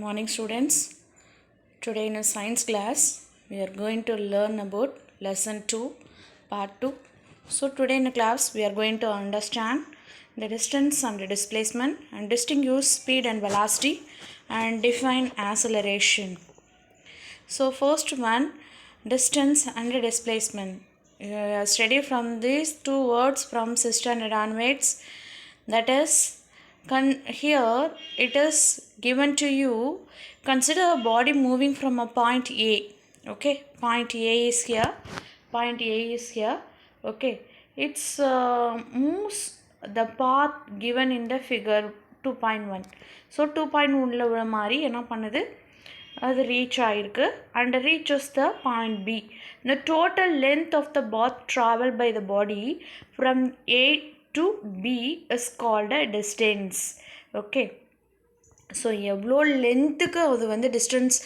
Morning students. Today in a science class we are going to learn about lesson 2 part 2. So today in the class we are going to understand the distance and the displacement and distinguish speed and velocity and define acceleration. So first one, distance and the displacement. Study from these two words from sister and onwards. That is, here it is given to you. Consider a body moving from a point A. Okay, point A is here. Point A is here. Okay, it's moves the path given in the figure 2.1. So 2.1 உள்ள மாதிரி என்ன பண்ணுது, அது reach ஆயிருக்கு and reaches the point B. The total length of the path traveled by the body from A to B is called a distance. Okay, so எவ்வளோ லென்த்துக்கு அது வந்து distance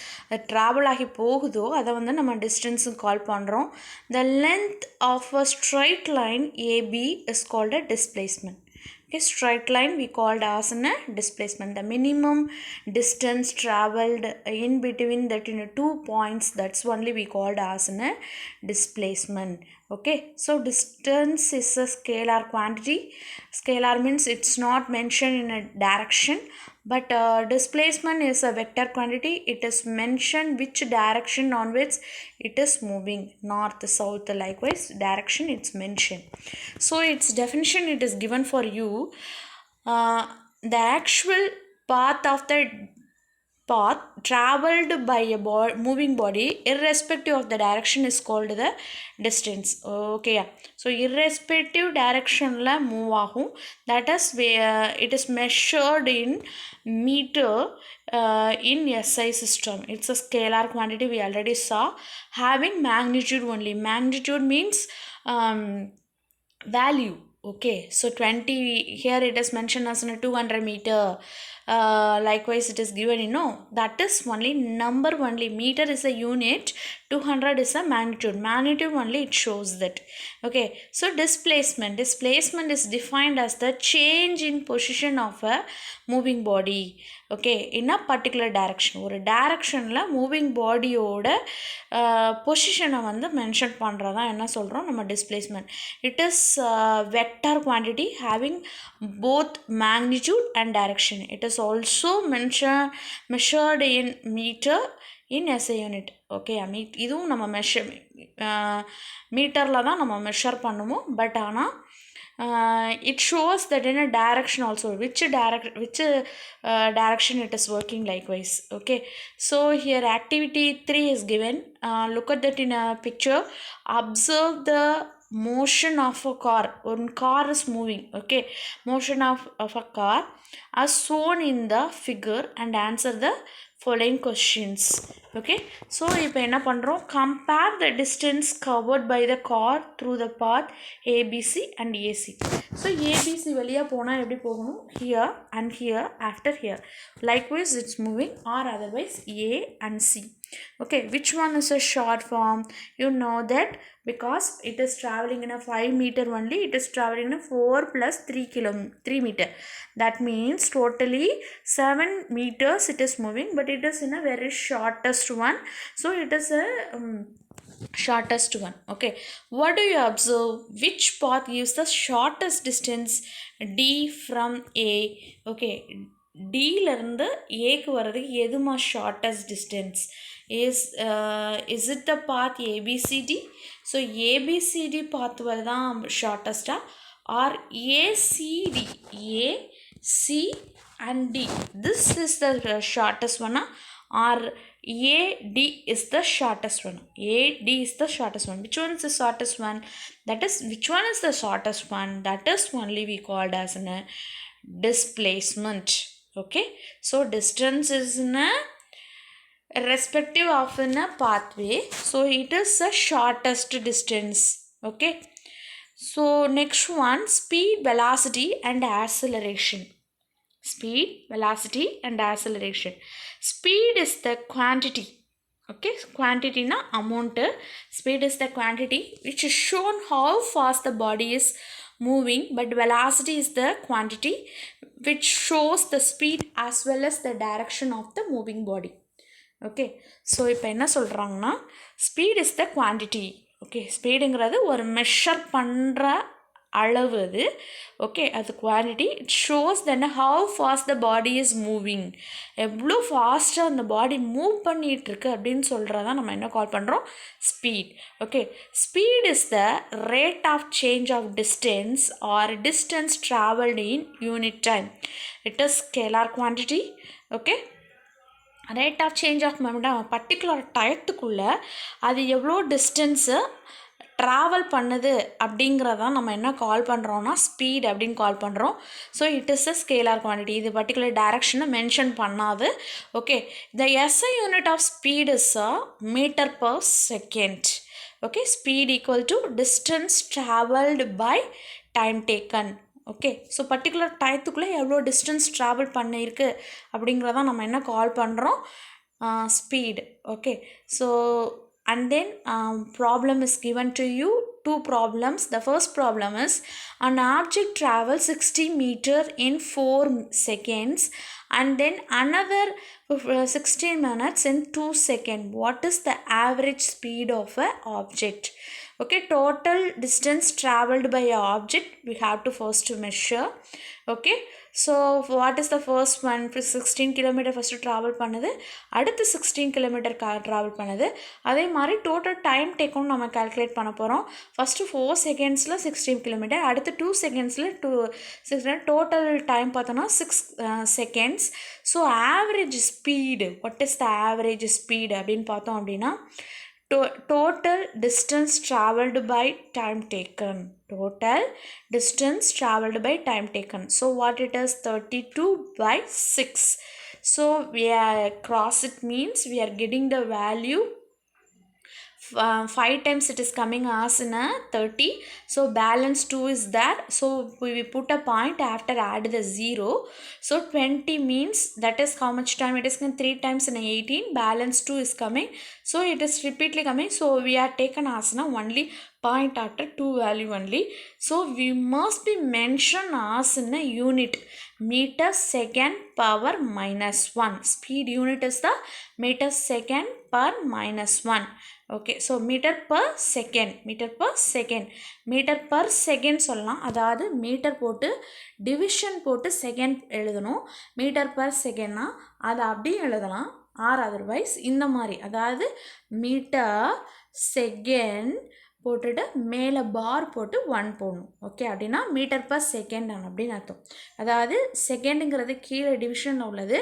travel ஆகி போகுதோ அதை வந்து நம்ம டிஸ்டன்ஸுன்னு கால் பண்ணுறோம். The length of a straight line AB is called a displacement. Okay, straight line we called as a displacement. The minimum distance traveled in between that two points, that's only we called as a displacement. Okay, so distance is a scalar quantity. Scalar means it's not mentioned in a direction, but displacement is a vector quantity. It is mentioned which direction on which it is moving, north, south, likewise direction it's mentioned. So its definition it is given for you. The actual path of the path traveled by a moving body irrespective of the direction is called the distance. Okay, so irrespective direction la move agum, that is it is measured in meter in SI system. It's a scalar quantity we already saw, having magnitude only. Magnitude means value. Okay, so 20 here it is mentioned as a 200 meter. Likewise it is given, that is only number only. Meter is a unit, 200 is a magnitude only, it shows that. Okay, so displacement is defined as the change in position of a moving body. Okay, in a particular direction, ஒரு directionல moving bodyயோட பொசிஷனை வந்து mention பண்ணுறதான் என்ன சொல்கிறோம் நம்ம displacement. It is vector quantity having both magnitude and direction. It is also measured in meter in SI unit. Okay, இதுவும் நம்ம மீட்டரில் தான் நம்ம மெஷர் பண்ணுவோம். பட் ஆனால் it shows that in a direction also, which direction it is working likewise. Okay, so here activity 3 is given. Look at that in a picture. Observe the motion of a car. One car is moving. Okay, motion of a car as shown in the figure and answer the following questions. Okay, so இப்போ என்ன பண்ணுறோம், compare the distance covered by the car through the path ABC and AC. So ABC வெளியே போனால் எப்படி போகணும், here and here, after here. Likewise it's moving, or otherwise A and C. Okay, which one is a short form? You know that because it is traveling in a 5 meter only, it is traveling in a 4 plus 3 meter. That means totally 7 meters it is moving, but it is in a very shortest one. So it is a shortest one. Okay, what do you observe? Which path gives the shortest distance D from A? Okay, Dல இருந்து ஏக்கு வர்றதுக்கு எதுமா shortest distance is it the path ABCD? So ABCD path தான் ஷார்ட்டஸ்டா, or ACD, A, C and D, this is the shortest one, or AD is the shortest one. AD is the shortest one. Which one is the shortest one? That is, which one is the shortest one? That is only we called as a displacement. Okay, so distance is in a respective of in a pathway, so it is the shortest distance. Okay, so next one, speed, velocity and acceleration. Speed, velocity and acceleration. Speed is the quantity. Okay, quantity na amount. Speed is the quantity which is shown how fast the body is moving, but velocity is the quantity which shows the speed as well as the direction of the moving body. Okay, so இப்போ என்ன சொல்கிறாங்கன்னா speed is the quantity. Okay, ஸ்பீடுங்கிறது ஒரு measure பண்ணுற அளவு அது. Okay, அது quantity. It shows then how fast the body is moving, எவ்வளோ ஃபாஸ்ட்டாக அந்த பாடி மூவ் பண்ணிகிட்ருக்கு அப்படின்னு சொல்கிறதா நம்ம என்ன கால் பண்ணுறோம், speed. Okay, speed is the rate of change of distance or distance travelled in unit time. It is scalar quantity. Okay, rate of change of momentum particular டயத்துக்குள்ளே அது எவ்வளோ டிஸ்டன்ஸு ட்ராவல் பண்ணுது அப்படிங்கிறதான் நம்ம என்ன கால் பண்ணுறோன்னா speed அப்படின்னு call பண்ணுறோம். So it is a scalar quantity. இது பர்டிகுலர் டைரக்ஷனை மென்ஷன் பண்ணாது. Okay, the SI unit of speed is a metre per second. Okay, speed equal to distance travelled by time taken. Okay, so particular டயத்துக்குள்ளே எவ்வளோ distance travel பண்ணியிருக்கு அப்படிங்கிறதான் நம்ம என்ன call பண்ணுறோம், speed. Okay, so and then problem is given to you, two problems. The first problem is an object travels 60 meter in 4 seconds and then another 16 minutes in 2 seconds. What is the average speed of an object? Okay, total distance traveled by an object we have to first measure. Okay, so what is the first one? 16 km first travel பண்ணுது, அடுத்து 16 km travel பண்ணுது. அதே மாதிரி total time taken நம்ம calculate பண்ண போகிறோம். First 4 secondsல 16 km, அடுத்து 2 secondsல 2 total time பார்த்தோன்னா 6 seconds. So average speed, what is the average speed அப்படின்னு பார்த்தோம் அப்படின்னா total distance traveled by time taken. Total distance traveled by time taken. So what it is, 32 by 6. So we are cross it means we are getting the value 5 times it is coming as in a 30. So balance 2 is there. So we put a point after add the 0. So 20 means that is how much time it is, 3 times in 18. Balance 2 is coming. So it is repeatedly coming. So we are taken as now only point after 2 value only. So we must be mentioned as in a unit, meter second power minus 1. Speed unit is the meter second per minus 1. Okay, so metre per second சொல்லலாம். அதாவது metre போட்டு division போட்டு second எழுதணும். Metre per செகண்ட்னா அதை அப்படியே எழுதலாம். Or otherwise இந்த மாதிரி, அதாவது மீட்டர் செகண்ட் போட்டுட்டு மேலே பார் போட்டு 1 போடணும். ஓகே, அப்படின்னா மீட்டர் பர் செகண்ட் அப்படின்னு அர்த்தம். அதாவது செகண்டுங்கிறது கீழே டிவிஷனில் உள்ளது.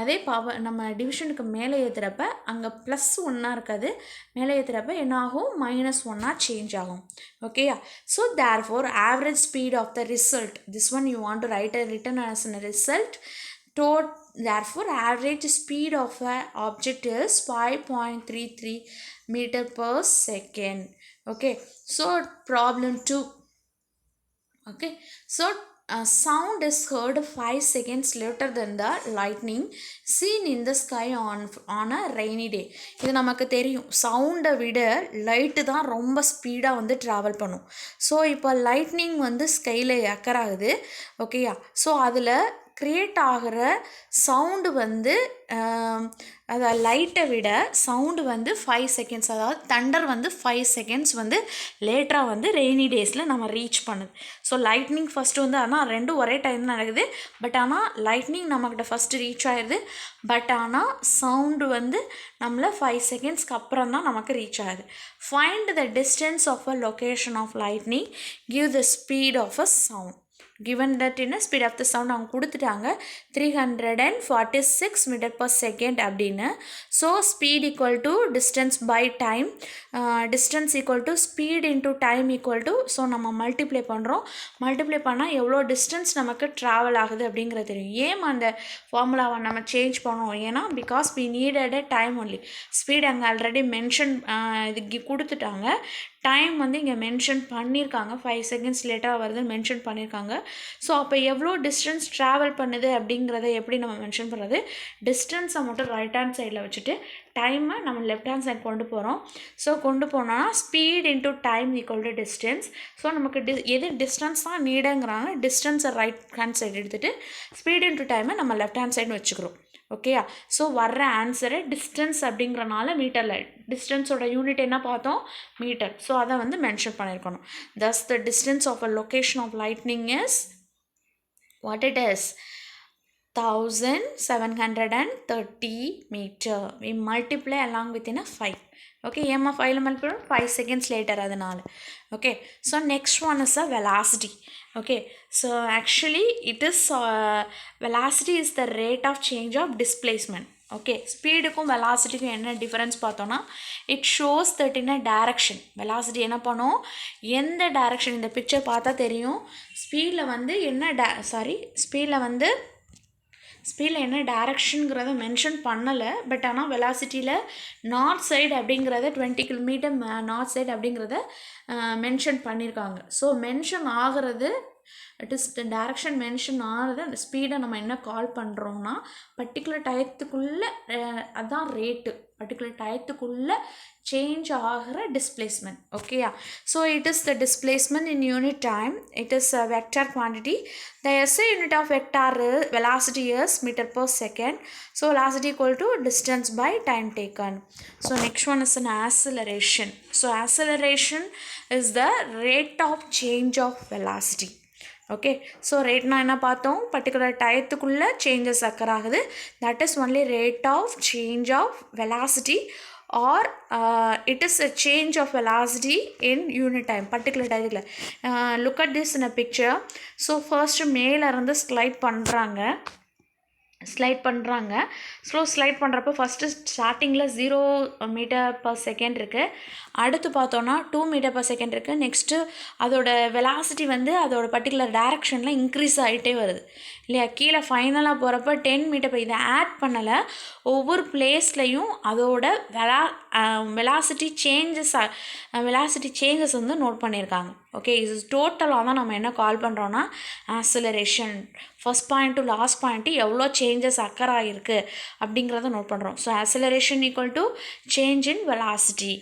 அதே பவர் நம்ம டிவிஷனுக்கு மேலே ஏற்றுறப்ப அங்கே +1 இருக்காது, மேலே ஏற்றுறப்ப என்ன ஆகும், -1 சேஞ்ச் ஆகும். ஓகேயா? So therefore average speed of the result, this one you want to write written as a result. Therefore average speed of an object is 5.33 meter per second. Okay, so problem 2. Okay, so sound is heard 5 seconds later than the lightning seen in the sky on a rainy day. இது நமக்கு தெரியும், சவுண்டை விட light தான் ரொம்ப ஸ்பீடாக வந்து travel பண்ணும். ஸோ இப்போ லைட்னிங் வந்து ஸ்கையில் அக்கர் ஆகுது. ஓகேயா? ஸோ அதில் க்ரியேட் ஆகிற சவுண்டு வந்து அதை லைட்டை விட சவுண்டு வந்து 5 செகண்ட்ஸ், அதாவது தண்டர் வந்து 5 செகண்ட்ஸ் வந்து லேட்டராக வந்து ரெய்னி டேஸில் நம்ம ரீச் பண்ணுது. ஸோ லைட்னிங் ஃபஸ்ட்டு வந்து ஆனால் ரெண்டும் ஒரே டைம் நடக்குது. பட் ஆனால் லைட்னிங் நம்மக்கிட்ட ஃபஸ்ட்டு ரீச் ஆகிடுது. பட் ஆனால் சவுண்டு வந்து நம்மளை 5 செகண்ட்ஸ்க்கு அப்புறம் தான் நமக்கு ரீச் ஆகுது. Find the distance of a location of lightning, give the speed of a sound. given that in a speed of the sound அவங்க கொடுத்துட்டாங்க 346 meter per second அப்படின்னு. So speed equal to distance by time, distance equal to speed into time equal to, so நம்ம multiply பண்ணுறோம். Multiply பண்ணால் எவ்வளோ distance நமக்கு travel ஆகுது அப்படிங்கிறது தெரியும். ஏன் அந்த ஃபார்முலாவை நம்ம சேஞ்ச் பண்ணுவோம், ஏன்னா because we needed a time only. Speed அங்கே ஆல்ரெடி மென்ஷன் இது கொடுத்துட்டாங்க. டைம் வந்து இங்கே மென்ஷன் பண்ணியிருக்காங்க, 5 செகண்ட்ஸ் லேட்டாக வருதுன்னு மென்ஷன் பண்ணியிருக்காங்க. ஸோ அப்போ எவ்வளோ டிஸ்டன்ஸ் ட்ராவல் பண்ணுது அப்படிங்கிறத எப்படி நம்ம மென்ஷன் பண்ணுறது, டிஸ்டன்ஸை மட்டும் ரைட் ஹேண்ட் சைடில் வச்சுட்டு டைமை நம்ம லெஃப்ட் ஹேண்ட் சைட் கொண்டு போகிறோம். ஸோ கொண்டு போனோன்னா speed into time equal to distance. So நமக்கு எது டிஸ்டன்ஸ் தான் நீடுங்கிறாங்க, டிஸ்டன்ஸை ரைட் ஹேண்ட் சைடு எடுத்துகிட்டு ஸ்பீட் இன்டூ டைமை நம்ம லெஃப்ட் ஹேண்ட் சைடு வச்சுக்கிறோம். ஓகேயா? ஸோ வர்ற ஆன்சரு டிஸ்டன்ஸ் அப்படிங்கிறனால மீட்டரில், டிஸ்டன்ஸோட யூனிட் என்ன பார்த்தோம், மீட்டர். ஸோ அதை வந்து மென்ஷன் பண்ணியிருக்கணும். thus the distance of a location of lightning is what it is, 1730 meter. We multiply along within a 5. Okay, EMF 5 seconds later அதனால. Okay, so next one is a velocity. Okay, so actually it is velocity is the rate of change of displacement. Okay, ஸ்பீடுக்கும் வெலாசிட்டிக்கும் என்ன difference பார்த்தோன்னா, it shows that in a direction. Velocity என்ன பண்ணும், எந்த direction, இந்த picture பார்த்தா தெரியும், ஸ்பீடில் வந்து ஸ்பீடில் என்ன டைரக்ஷனுங்கிறத மென்ஷன் பண்ணலை. பட் ஆனால் வெலாசிட்டியில் நார்த் சைடு அப்படிங்கிறத 20 கிலோமீட்டர் நார்த் சைடு அப்படிங்கிறத மென்ஷன் பண்ணியிருக்காங்க. ஸோ மென்ஷன் ஆகிறது, it is the direction mention ஆகிறது, அந்த ஸ்பீடை நம்ம என்ன கால் பண்ணுறோம்னா பர்டிகுலர் டயத்துக்குள்ளே, அதுதான் ரேட்டு, பர்டிகுலர் டயத்துக்குள்ளே சேஞ்ச் ஆகிற டிஸ்பிளேஸ்மெண்ட். ஓகேயா? So it is the displacement in unit time. It is a vector quantity. The SI unit of vector velocity is meter per second. So velocity equal to distance by time taken. So next one is an acceleration. So acceleration is the rate of change of velocity. Okay, so ரேட்னா என்ன பார்த்தோம், particular டயத்துக்குள்ளே changes occur ஆகுது. That is only rate of change of velocity or it is a change of velocity in unit time, particular டயத்துக்குள்ள. Look at this in a picture. So first மேலேருந்து slide பண்ணுறாங்க. So slide பண்ணுறப்போ first ஸ்டார்டிங்கில் 0 metre per second இருக்குது. அடுத்து பார்த்தோன்னா 2 metre per second இருக்குது. Next அதோட வெலாசிட்டி வந்து அதோட பர்டிகுலர் டைரக்ஷனில் இன்க்ரீஸ் ஆகிட்டே வருது இல்லையா? கீழே ஃபைனலாக போகிறப்ப 10 மீட்டர் பர், இதை ஆட் பண்ணலை. ஒவ்வொரு பிளேஸ்லையும் அதோட வெலாசிட்டி சேஞ்சஸ் வந்து நோட் பண்ணியிருக்காங்க. ஓகே, இது டோட்டலாக தான் நம்ம என்ன கால் பண்ணுறோன்னா acceleration. First point to last point எவ்வளோ சேஞ்சஸ் அக்கர் ஆகிருக்கு அப்படிங்கிறத நோட் பண்ணுறோம். So acceleration equal to change in velocity.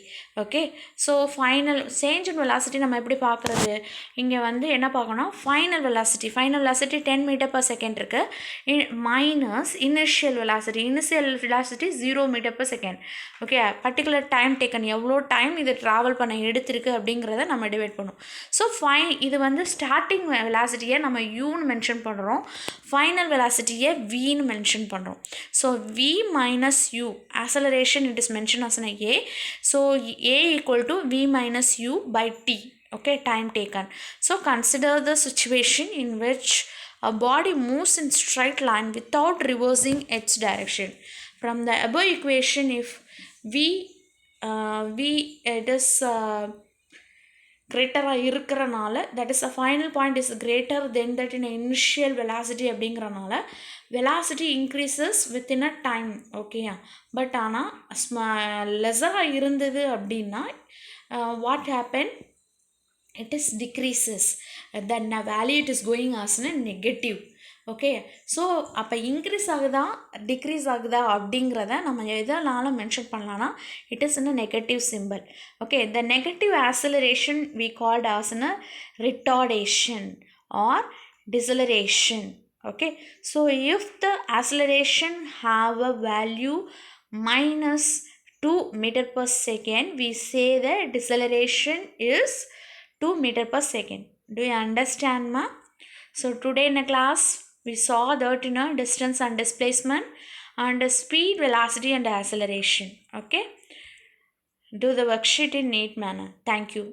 Okay, so final change in velocity நம்ம எப்படி பார்க்குறது, இங்கே வந்து என்ன பார்க்கணும், final velocity 10 metre per second இருக்குது, minus initial velocity 0 metre per second. Okay, particular time taken, எவ்வளோ டைம் இது ட்ராவல் பண்ண எடுத்திருக்கு அப்படிங்கிறத நம்ம டிவைட் பண்ணுவோம். ஸோ இது வந்து ஸ்டார்டிங் வெலாசிட்டியை நம்ம யூன்னு மென்ஷன் பண்ணுறோம், ஃபைனல் வெலாசிட்டியை வின்னு மென்ஷன் பண்ணுறோம். So v minus u, acceleration it is mention as an A. So A equal to V minus U by T. Okay, time taken. So consider the situation in which a body moves in straight line without reversing its direction. From the above equation, if V it is greater-ஆக இருக்கிறனால, that is a final point is greater than that in initial velocity அப்படிங்கிறனால velocity increases within a time. ஓகேயா? But ஆனால் லெஸராக இருந்தது அப்படின்னா what happened, it is decreases, then the value it is going as a negative. Okay, so அப்போ increase ஆகுதா decrease ஆகுதா அப்படிங்கிறத நம்ம எதனாலும் மென்ஷன் பண்ணலான்னா it is in a negative simple. Okay, the negative acceleration we called as in a retardation or deceleration. Okay, so if the acceleration have a value minus 2 meter per second, we say the deceleration is 2 meter per second. Do you understand, ma? So today in the class we saw that distance and displacement and speed, velocity and acceleration. Okay, do the worksheet in neat manner. Thank you.